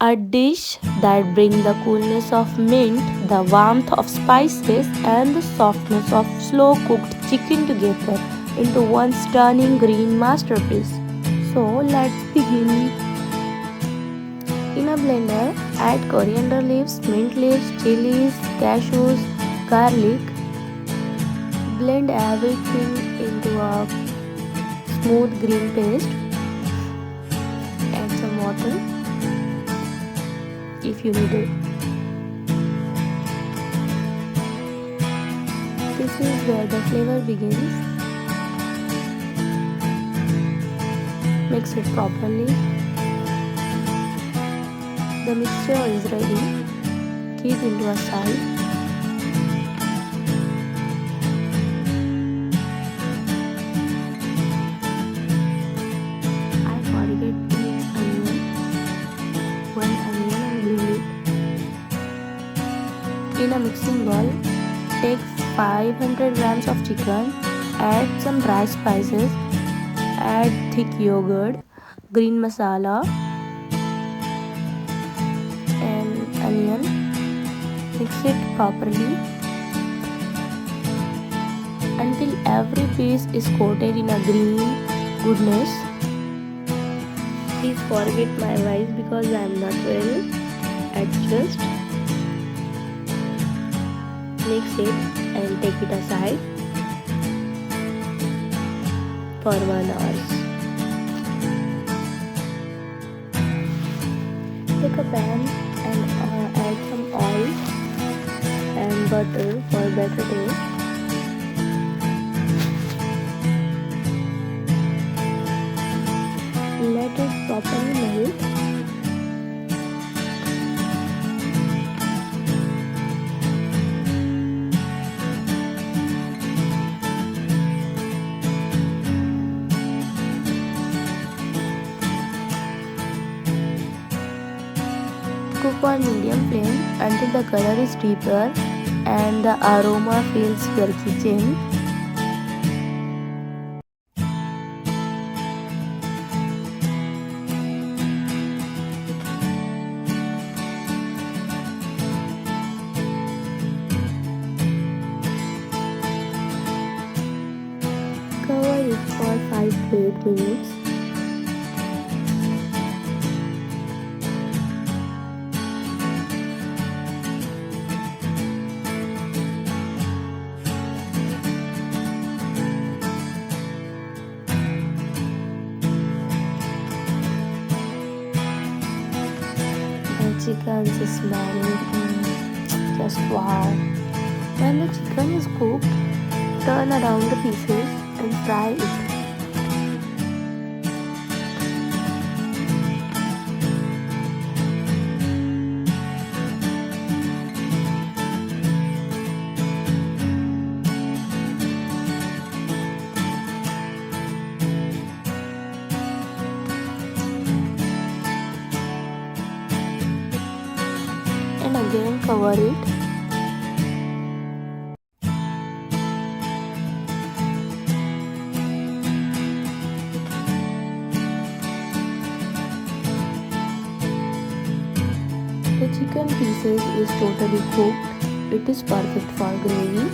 A dish that brings the coolness of mint, the warmth of spices, and the softness of slow cooked chicken together into one stunning green masterpiece. So let's begin. In a blender, add coriander leaves, mint leaves, chilies, cashews, garlic. Blend everything into a smooth green paste. Add some water if you need it. This is where the flavor begins. Mix it properly. The mixture is ready. Keep into a side. I forget to mix onion. One onion and blend it. In a mixing bowl, take 500 grams of chicken. Add some dry spices. Add thick yogurt, green masala, and onion. Mix it properly until every piece is coated in a green goodness. Please forget my voice because I am not well. Adjust. Mix it and take it aside for 1 hour. Take a pan and add some oil and butter for better taste. Let it properly melt. Cook on medium flame until the color is deeper and the aroma fills your kitchen. Cover it for 5 to 8 minutes. Chicken is smelling just wow. When the chicken is cooked, turn around the pieces and fry it. And again cover it. The chicken pieces is totally cooked. It is perfect for gravy.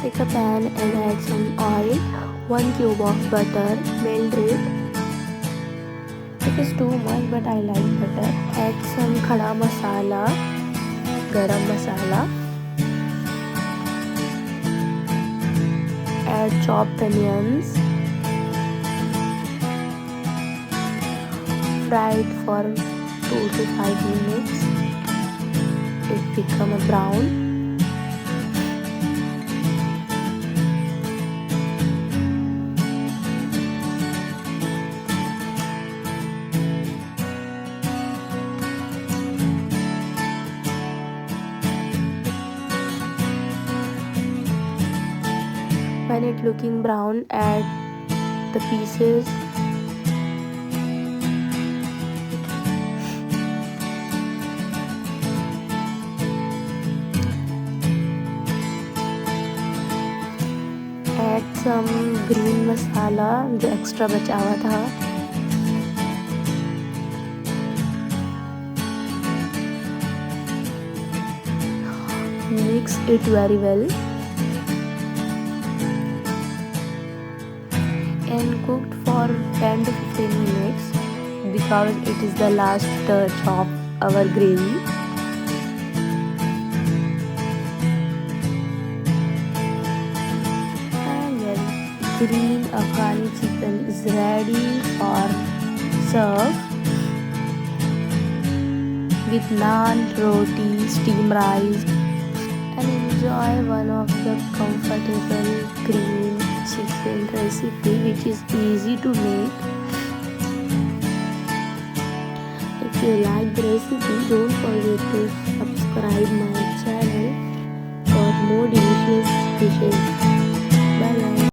Take a pan and add some oil, 1 cube of butter, melt it. It is too much but I like butter. Add some khada masala, garam masala. Add chopped onions. Fry it for 2 to 5 minutes. It becomes brown. When it looking brown, add the pieces. some green masala जो extra बचा हुआ था. Mix it very well and cooked for 10 to 15 minutes because it is the last touch of our gravy. And well, green Afghani chicken is ready for serve with naan, roti, steamed rice, and enjoy one of the comfortable green chicken recipe which is easy to make. If you like the recipe, don't forget to subscribe my channel for more delicious dishes.